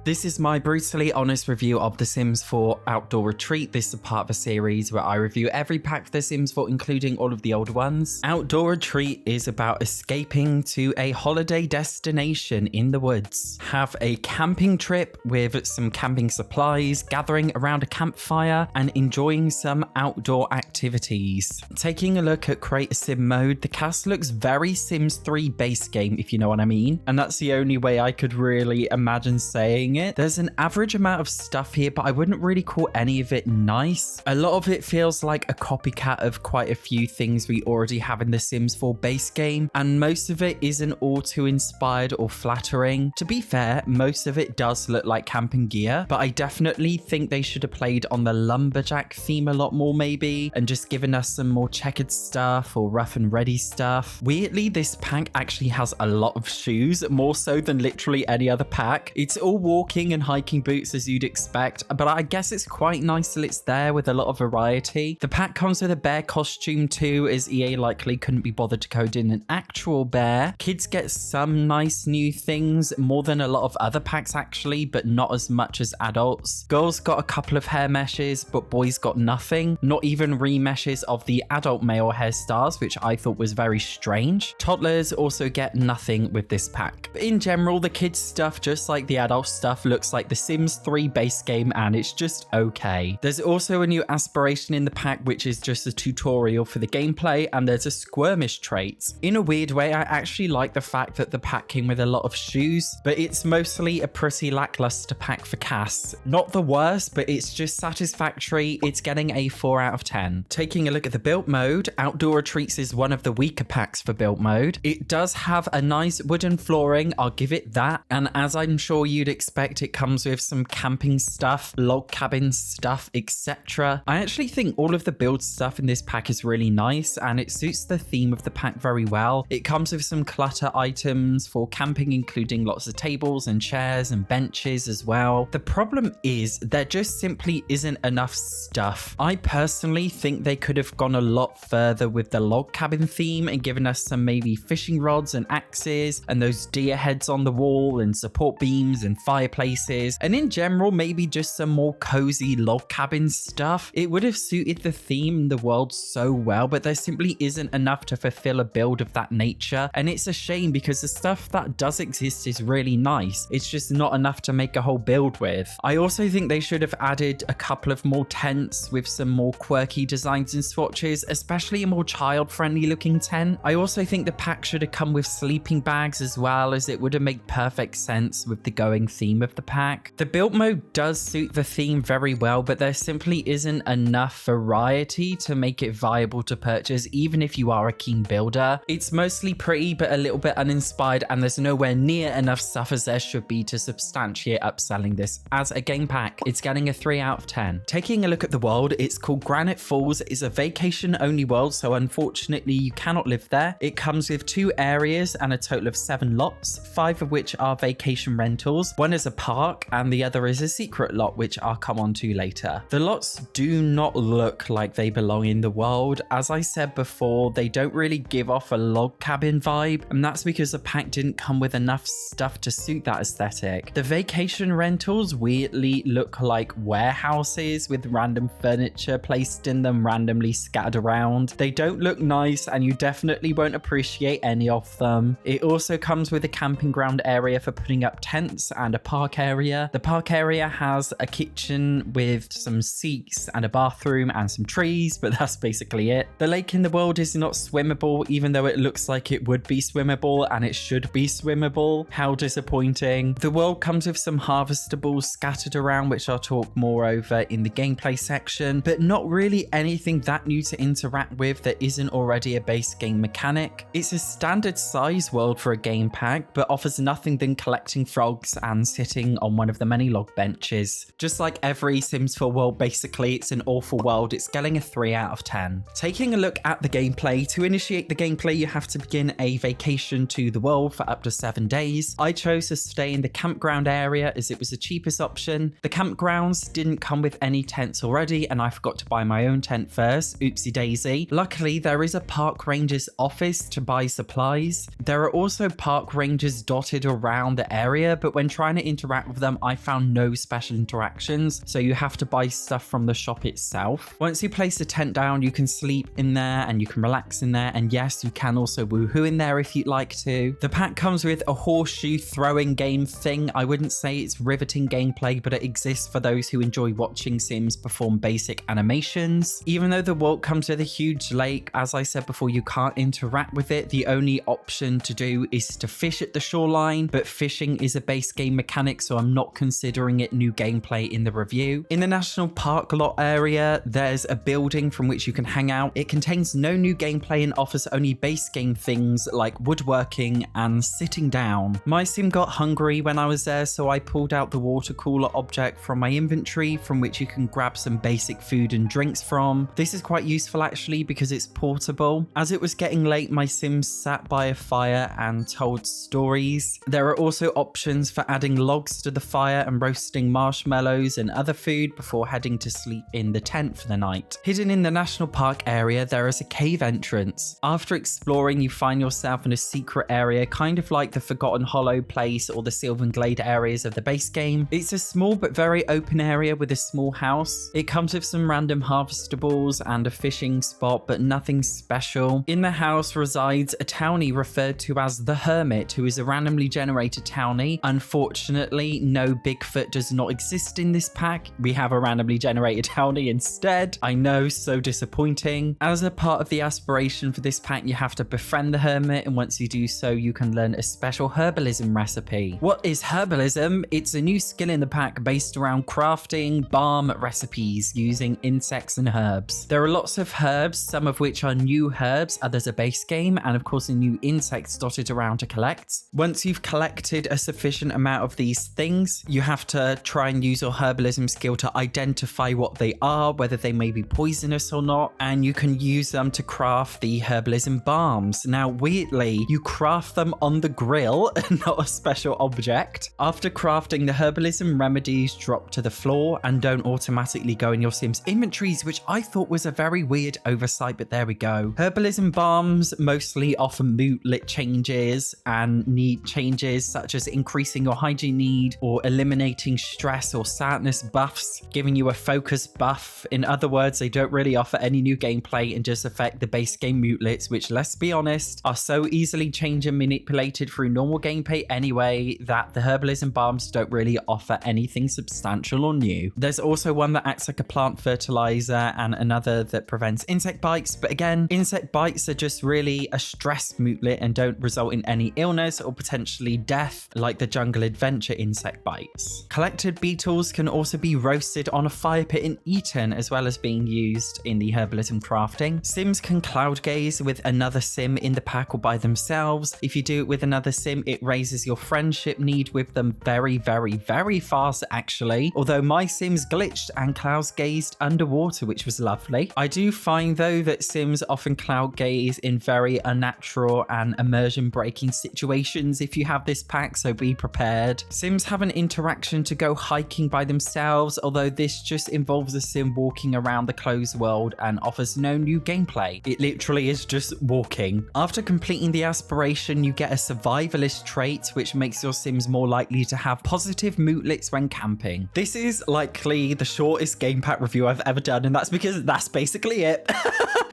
This is my brutally honest review of The Sims 4 Outdoor Retreat. This is a part of a series where I review every pack for The Sims 4, including all of the older ones. Outdoor Retreat is about escaping to a holiday destination in the woods. Have a camping trip with some camping supplies, gathering around a campfire, and enjoying some outdoor activities. Taking a look at Create a Sim mode, the cast looks very Sims 3 base game, if you know what I mean. And that's the only way I could really imagine saying it. There's an average amount of stuff here, but I wouldn't really call any of it nice. A lot of it feels like a copycat of quite a few things we already have in the Sims 4 base game, and most of it isn't all too inspired or flattering. To be fair, most of it does look like camping gear, but I definitely think they should have played on the lumberjack theme a lot more maybe, and just given us some more checkered stuff or rough and ready stuff. Weirdly, this pack actually has a lot of shoes, more so than literally any other pack. It's all walking and hiking boots as you'd expect, but I guess it's quite nice that it's there with a lot of variety. The pack comes with a bear costume too, as EA likely couldn't be bothered to code in an actual bear. Kids get some nice new things, more than a lot of other packs actually, but not as much as adults. Girls got a couple of hair meshes, but boys got nothing. Not even remeshes of the adult male hairstyles, which I thought was very strange. Toddlers also get nothing with this pack. But in general, the kids stuff, just like the adult stuff, looks like the Sims 3 base game, and it's just okay. There's also a new aspiration in the pack, which is just a tutorial for the gameplay, and there's a squirmish trait. In a weird way, I actually like the fact that the pack came with a lot of shoes, but it's mostly a pretty lackluster pack for casts. Not the worst, but it's just satisfactory. It's getting a 4 out of 10. Taking a look at the build mode, Outdoor Retreats is one of the weaker packs for build mode. It does have a nice wooden flooring, I'll give it that, and as I'm sure you'd expect, it comes with some camping stuff, log cabin stuff, etc. I actually think all of the build stuff in this pack is really nice, and it suits the theme of the pack very well. It comes with some clutter items for camping, including lots of tables and chairs and benches as well. The problem is there just simply isn't enough stuff. I personally think they could have gone a lot further with the log cabin theme and given us some maybe fishing rods and axes and those deer heads on the wall and support beams and fireplaces, and in general maybe just some more cozy log cabin stuff. It would have suited the theme and the world so well, but there simply isn't enough to fulfill a build of that nature, and it's a shame because the stuff that does exist is really nice. It's just not enough to make a whole build with. I also think they should have added a couple of more tents with some more quirky designs and swatches, especially a more child-friendly looking tent. I also think the pack should have come with sleeping bags as well, as it would have made perfect sense with the going theme of the pack. The build mode does suit the theme very well, but there simply isn't enough variety to make it viable to purchase, even if you are a keen builder. It's mostly pretty but a little bit uninspired, and there's nowhere near enough stuff as there should be to substantiate upselling this as a game pack. It's getting a 3 out of 10. Taking a look at the world, it's called Granite Falls. It's a vacation only world, so unfortunately you cannot live there. It comes with 2 areas and a total of 7 lots, 5 of which are vacation rentals. One is a park and the other is a secret lot, which I'll come on to later. The lots do not look like they belong in the world. As I said before, they don't really give off a log cabin vibe, and that's because the pack didn't come with enough stuff to suit that aesthetic. The vacation rentals weirdly look like warehouses with random furniture placed in them randomly scattered around. They don't look nice, and you definitely won't appreciate any of them. It also comes with a camping ground area for putting up tents and a park area. The park area has a kitchen with some seats and a bathroom and some trees, but that's basically it. The lake in the world is not swimmable, even though it looks like it would be swimmable, and it should be swimmable. How disappointing. The world comes with some harvestables scattered around, which I'll talk more over in the gameplay section, but not really anything that new to interact with that isn't already a base game mechanic. It's a standard size world for a game pack, but offers nothing than collecting frogs and sitting on one of the many log benches. Just like every Sims 4 world, basically, it's an awful world. It's getting a 3 out of 10. Taking a look at the gameplay, to initiate the gameplay, you have to begin a vacation to the world for up to 7 days. I chose to stay in the campground area as it was the cheapest option. The campgrounds didn't come with any tents already, and I forgot to buy my own tent first. Oopsie daisy. Luckily, there is a park ranger's office to buy supplies. There are also park rangers dotted around the area, but when trying to interact with them, I found no special interactions, so you have to buy stuff from the shop itself. Once you place the tent down, you can sleep in there and you can relax in there, and yes, you can also woohoo in there if you'd like to. The pack comes with a horseshoe throwing game thing. I wouldn't say it's riveting gameplay, but it exists for those who enjoy watching Sims perform basic animations. Even though the world comes with a huge lake, as I said before, you can't interact with it. The only option to do is to fish at the shoreline, but fishing is a base game mechanic, so I'm not considering it new gameplay in the review. In the national park lot area, there's a building from which you can hang out. It contains no new gameplay and offers only base game things like woodworking and sitting down. My sim got hungry when I was there, so I pulled out the water cooler object from my inventory, from which you can grab some basic food and drinks from. This is quite useful actually because it's portable. As it was getting late, my sim sat by a fire and told stories. There are also options for adding logs to the fire and roasting marshmallows and other food before heading to sleep in the tent for the night. Hidden in the national park area, there is a cave entrance. After exploring, you find yourself in a secret area, kind of like the Forgotten Hollow place or the Sylvan Glade areas of the base game. It's a small but very open area with a small house. It comes with some random harvestables and a fishing spot, but nothing special. In the house resides a townie referred to as the Hermit, who is a randomly generated townie. Unfortunately, no Bigfoot does not exist in this pack. We have a randomly generated townie instead. I know, so disappointing. As a part of the aspiration for this pack, you have to befriend the Hermit, and once you do so, you can learn a special herbalism recipe. What is herbalism? It's a new skill in the pack based around crafting balm recipes using insects and herbs. There are lots of herbs, some of which are new herbs, others are base game, and of course a new insects dotted around to collect. Once you've collected a sufficient amount of these things, you have to try and use your herbalism skill to identify what they are, whether they may be poisonous or not, and you can use them to craft the herbalism balms. Now, weirdly, you craft them on the grill, not a special object. After crafting, the herbalism remedies drop to the floor and don't automatically go in your Sim's inventories, which I thought was a very weird oversight, but there we go. Herbalism balms mostly offer mood-lit changes and need changes such as increasing your hygiene need or eliminating stress or sadness buffs, giving you a focus buff. In other words, they don't really offer any new gameplay and just affect the base game mootlets, which, let's be honest, are so easily changed and manipulated through normal gameplay anyway that the herbalism balms don't really offer anything substantial or new. There's also one that acts like a plant fertilizer and another that prevents insect bites, but again, insect bites are just really a stress mootlet and don't result in any illness or potentially death like the Jungle Adventure insect bites. Collected beetles can also be roasted on a fire pit and eaten, as well as being used in the herbalism crafting. Sims can cloud gaze with another sim in the pack or by themselves. If you do it with another sim, it raises your friendship need with them very, very, very fast actually, although my sims glitched and cloud gazed underwater, which was lovely. I do find though that sims often cloud gaze in very unnatural and immersion breaking situations if you have this pack, so be prepared. Sims have an interaction to go hiking by themselves, although this just involves a sim walking around the closed world and offers no new gameplay. It literally is just walking. After completing the aspiration, you get a survivalist trait, which makes your sims more likely to have positive mootlets when camping. This is likely the shortest game pack review I've ever done, and that's because that's basically it.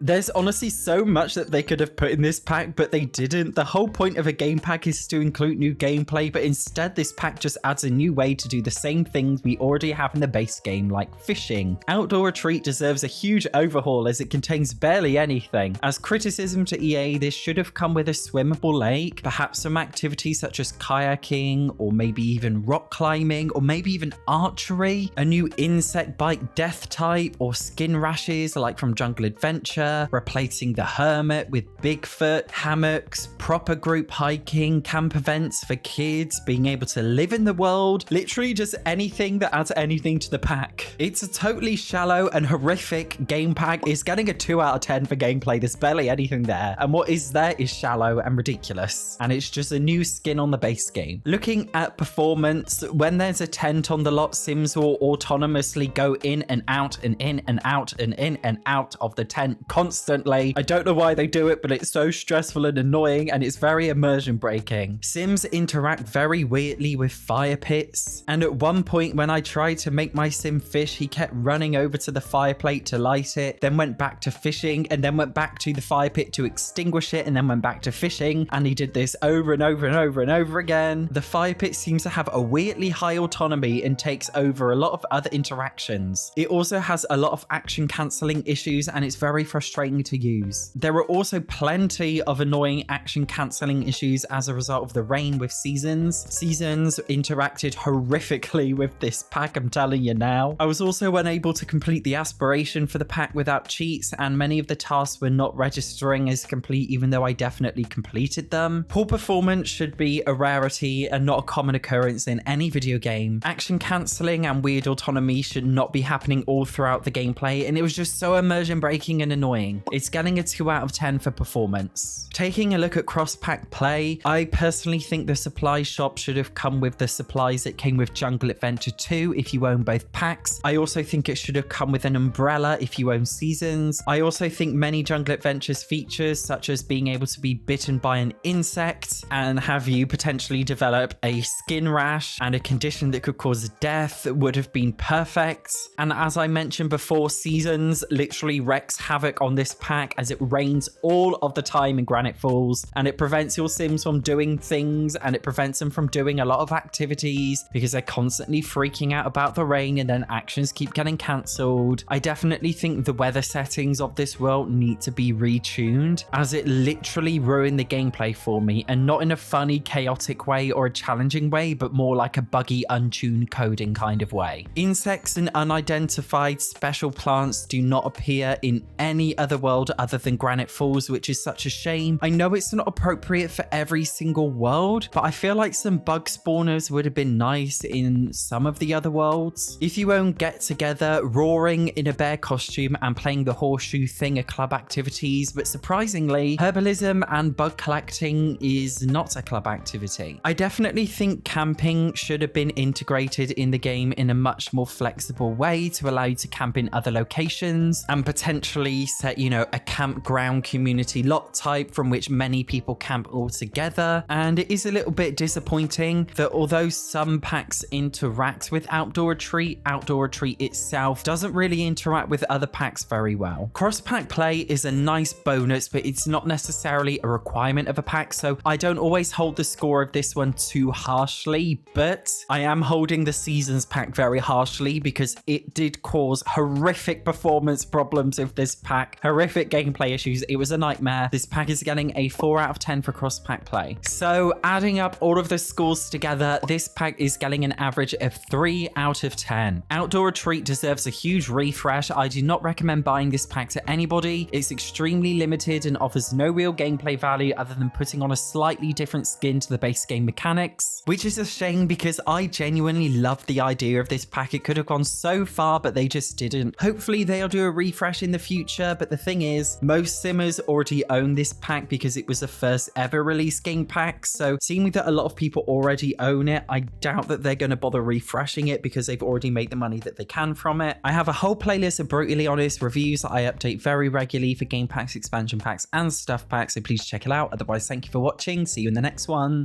There's honestly so much that they could have put in this pack, but they didn't. The whole point of a game pack is to include new gameplay, but instead this pack just adds a new way to do the same things we already have in the base game, like fishing. Outdoor Retreat deserves a huge overhaul as it contains barely anything. As criticism to EA, this should have come with a swimmable lake, perhaps some activities such as kayaking, or maybe even rock climbing, or maybe even archery, a new insect bite death type, or skin rashes like from Jungle Adventure, replacing the Hermit with Bigfoot, hammocks, proper group hiking, camp events for kids, being able to live in the world, literally just anything that adds anything to the pack. It's a totally shallow and horrific game pack. It's getting a 2 out of 10 for gameplay. There's barely anything there, and what is there is shallow and ridiculous, and it's just a new skin on the base game. Looking at performance, when there's a tent on the lot, Sims will autonomously go in and out and in and out and in and out of the tent constantly. I don't know why they do it, but it's so stressful and annoying, and it's very immersion breaking. Sims interact very weirdly with with fire pits. And at one point when I tried to make my sim fish, he kept running over to the fire plate to light it, then went back to fishing, and then went back to the fire pit to extinguish it, and then went back to fishing. And he did this over and over and over and over again. The fire pit seems to have a weirdly high autonomy and takes over a lot of other interactions. It also has a lot of action cancelling issues, and it's very frustrating to use. There are also plenty of annoying action cancelling issues as a result of the rain with Seasons. Seasons interacted horrifically with this pack, I'm telling you now. I was also unable to complete the aspiration for the pack without cheats, and many of the tasks were not registering as complete even though I definitely completed them. Poor performance should be a rarity and not a common occurrence in any video game. Action cancelling and weird autonomy should not be happening all throughout the gameplay, and it was just so immersion breaking and annoying. It's getting a 2 out of 10 for performance. Taking a look at cross-pack play, I personally think the supply shop should have come with the supplies that came with Jungle Adventure 2 if you own both packs. I also think it should have come with an umbrella if you own Seasons. I also think many Jungle Adventures features, such as being able to be bitten by an insect and have you potentially develop a skin rash and a condition that could cause death, would have been perfect. And as I mentioned before, Seasons literally wreaks havoc on this pack as it rains all of the time in Granite Falls, and it prevents your Sims from doing things, and it prevents them from doing a lot of activities because they're constantly freaking out about the rain, and then actions keep getting cancelled. I definitely think the weather settings of this world need to be retuned, as it literally ruined the gameplay for me, and not in a funny, chaotic way or a challenging way, but more like a buggy, untuned coding kind of way. Insects and unidentified special plants do not appear in any other world other than Granite Falls, which is such a shame. I know it's not appropriate for every single world, but I feel like some bug spawners would have been nice in some of the other worlds. If you own Get Together, roaring in a bear costume and playing the horseshoe thing are club activities, but surprisingly, herbalism and bug collecting is not a club activity. I definitely think camping should have been integrated in the game in a much more flexible way to allow you to camp in other locations and potentially set, a campground community lot type from which many people camp all together. And it is a little bit disappointing that although some packs interact with Outdoor Retreat itself doesn't really interact with other packs very well. Cross-pack play is a nice bonus, but it's not necessarily a requirement of a pack, so I don't always hold the score of this one too harshly, but I am holding the Seasons pack very harshly because it did cause horrific performance problems with this pack, horrific gameplay issues. It was a nightmare. This pack is getting a 4 out of 10 for cross-pack play. So adding up all of the scores together, this pack is getting an average of 3 out of 10. Outdoor Retreat deserves a huge refresh. I do not recommend buying this pack to anybody. It's extremely limited and offers no real gameplay value other than putting on a slightly different skin to the base game mechanics, which is a shame because I genuinely loved the idea of this pack. It could have gone so far, but they just didn't. Hopefully they'll do a refresh in the future, but the thing is, most simmers already own this pack because it was the first ever release game pack, so seeing that a lot of people already own it, I doubt that they're going to bother refreshing it because they've already made the money that they can from it. I have a whole playlist of brutally honest reviews that I update very regularly for game packs, expansion packs, and stuff packs, so please check it out. Otherwise, thank you for watching. See you in the next one.